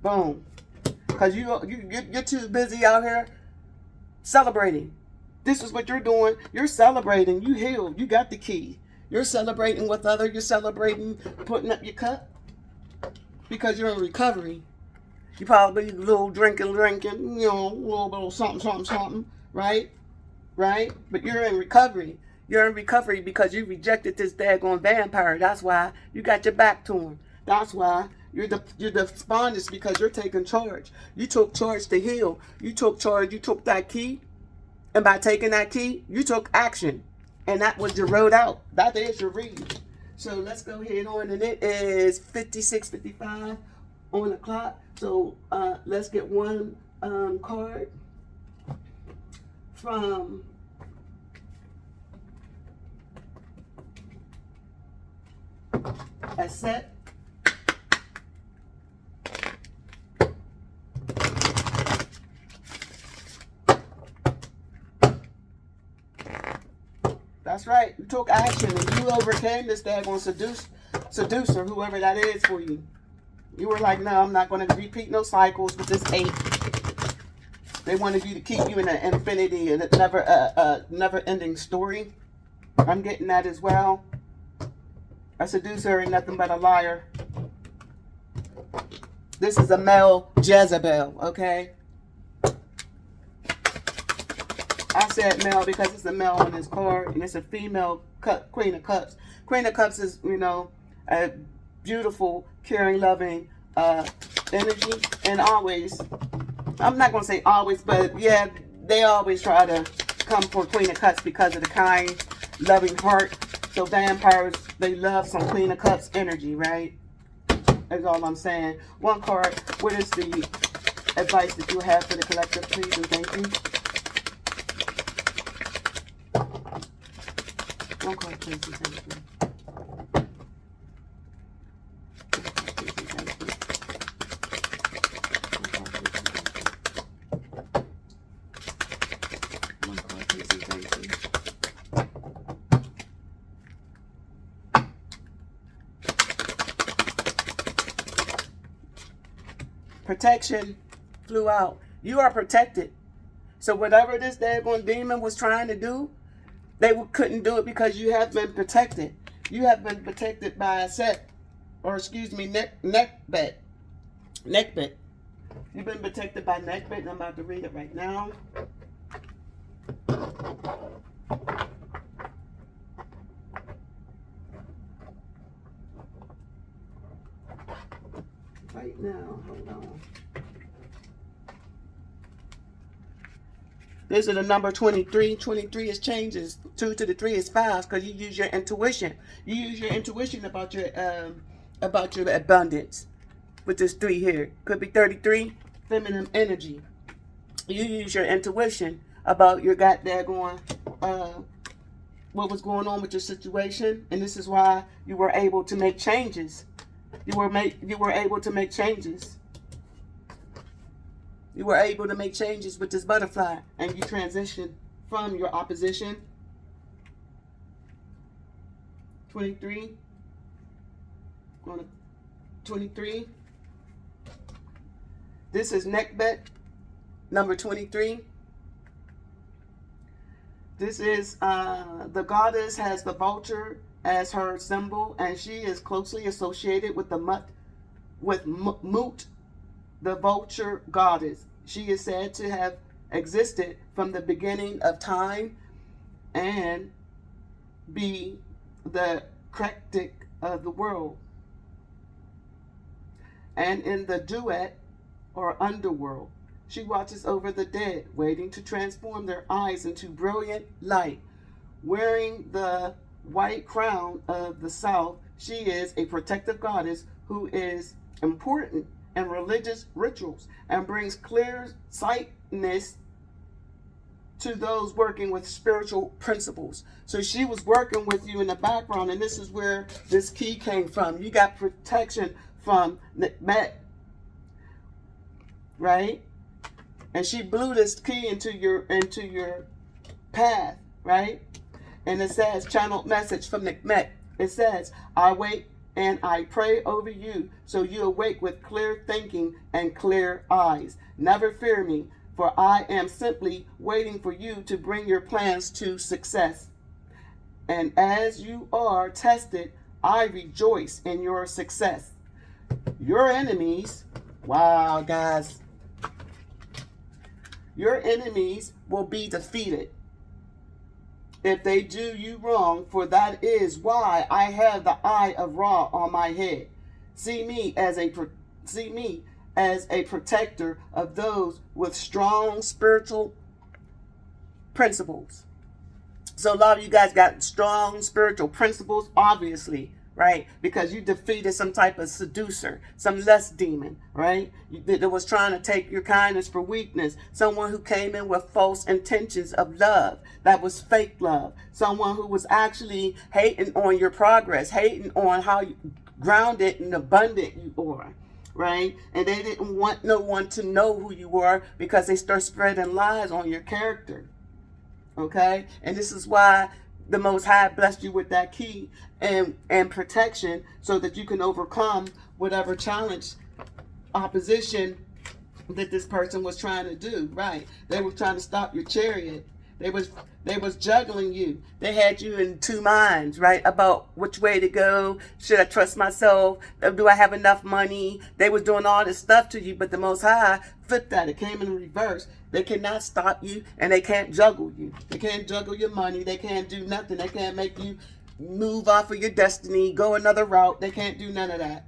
Boom. Because you're too busy out here celebrating. This is what you're doing. You're celebrating. You healed. You got the key. You're celebrating with others. You're celebrating putting up your cup because you're in recovery. You probably a little drinking, you know, a little bit of something, right? Right? But you're in recovery. You're in recovery because you rejected this daggone vampire. That's why you got your back to him. That's why you're despondent, because you're taking charge. You took charge to heal. You took charge. You took that key. And by taking that key, you took action. And that was your road out. That is your read. So let's go ahead on. And it is 56:55 on the clock. So let's get one card from a set. That's right. You took action and you overcame this daggone seducer, whoever that is for you. You were like, no, I'm not going to repeat no cycles with this 8. They wanted you to keep you in an infinity and never-ending story. I'm getting that as well. A seducer ain't nothing but a liar. This is a male Jezebel, okay? I said male because it's a male on this card, and it's a female Queen of Cups. Queen of Cups is, you know, a beautiful, caring, loving energy. And always, I'm not going to say always, but yeah, they always try to come for Queen of Cups because of the kind, loving heart. So vampires, they love some Queen of Cups energy, right? That's all I'm saying. One card, what is the advice that you have for the collective, please, and thank you. One card, please, and thank you. Protection flew out. You are protected. So whatever this daggone demon was trying to do, they couldn't do it because you have been protected. You have been protected by a set, or excuse me, neck bet. You've been protected by neck bet, and I'm about to read it right now. Right now, hold on. This is the number 23. 23 is changes. 2 to the 3 is 5 because you use your intuition. You use your intuition about your abundance with this 3 here. Could be 33. feminine energy. You use your intuition about your goddamn what was going on with your situation, and this is why you were able to make changes. You were able to make changes. You were able to make changes with this butterfly, and you transition from your opposition. 23. Going to 23. This is Nekbet, number 23. This is the goddess has the vulture as her symbol, and she is closely associated with Mut, the vulture goddess. She is said to have existed from the beginning of time and be the Krektik of the world. And in the duet or underworld, she watches over the dead, waiting to transform their eyes into brilliant light. Wearing the white crown of the south, she is a protective goddess who is important in religious rituals and brings clear sightness to those working with spiritual principles. So she was working with you in the background, and this is where this key came from. You got protection from Nekmet, right? And she blew this key into your path, right? And it says, channeled message from Nekmet. It says, I wait and I pray over you, so you awake with clear thinking and clear eyes. Never fear me, for I am simply waiting for you to bring your plans to success. And as you are tested, I rejoice in your success. Your enemies, wow, guys, your enemies will be defeated if they do you wrong, for that is why I have the eye of Ra on my head. See me as a protector of those with strong spiritual principles. So a lot of you guys got strong spiritual principles, obviously, right? Because you defeated some type of seducer, some lust demon, right? That was trying to take your kindness for weakness. Someone who came in with false intentions of love. That was fake love. Someone who was actually hating on your progress, hating on how grounded and abundant you are, right? And they didn't want no one to know who you were because they start spreading lies on your character, okay? And this is why the Most High blessed you with that key and protection so that you can overcome whatever challenge, opposition that this person was trying to do, right? They were trying to stop your chariot. They was juggling you. They had you in two minds, right? About which way to go. Should I trust myself? Do I have enough money? They was doing all this stuff to you, but the Most High flipped that. It came in reverse. They cannot stop you, and they can't juggle you. They can't juggle your money. They can't do nothing. They can't make you move off of your destiny, go another route. They can't do none of that.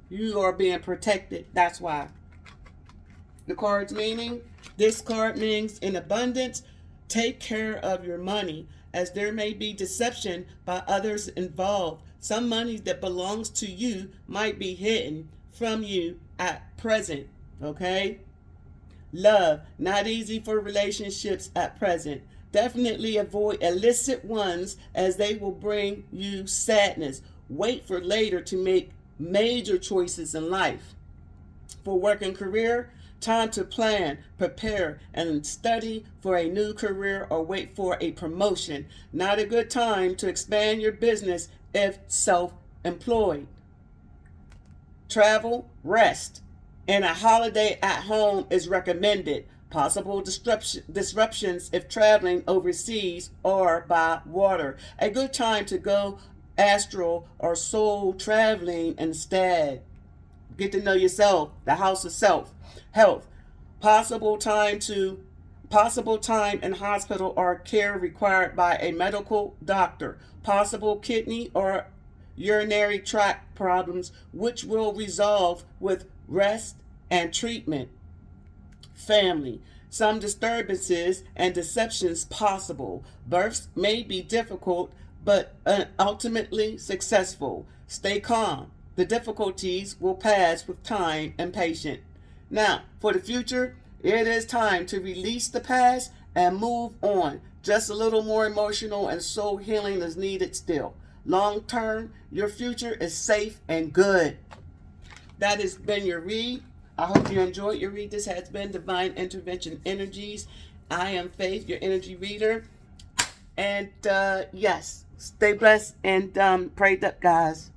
You are being protected. That's why. The card's meaning. This card means in abundance. Take care of your money, as there may be deception by others involved. Some money that belongs to you might be hidden from you at present, okay? Love, not easy for relationships at present. Definitely avoid illicit ones, as they will bring you sadness. Wait for later to make major choices in life. For work and career, time to plan, prepare, and study for a new career or wait for a promotion. Not a good time to expand your business if self-employed. Travel, rest, and a holiday at home is recommended. Possible disruptions if traveling overseas or by water. A good time to go astral or soul traveling instead. Get to know yourself, the house of self. Health. Possible time in hospital or care required by a medical doctor. Possible kidney or urinary tract problems, which will resolve with rest and treatment. Family. Some disturbances and deceptions possible. Births may be difficult, but ultimately successful. Stay calm. The difficulties will pass with time and patience. Now, for the future, it is time to release the past and move on. Just a little more emotional and soul healing is needed still. Long term, your future is safe and good. That has been your read. I hope you enjoyed your read. This has been Divine Intervention Energies. I am Faith, your energy reader. And yes, stay blessed and prayed up, guys.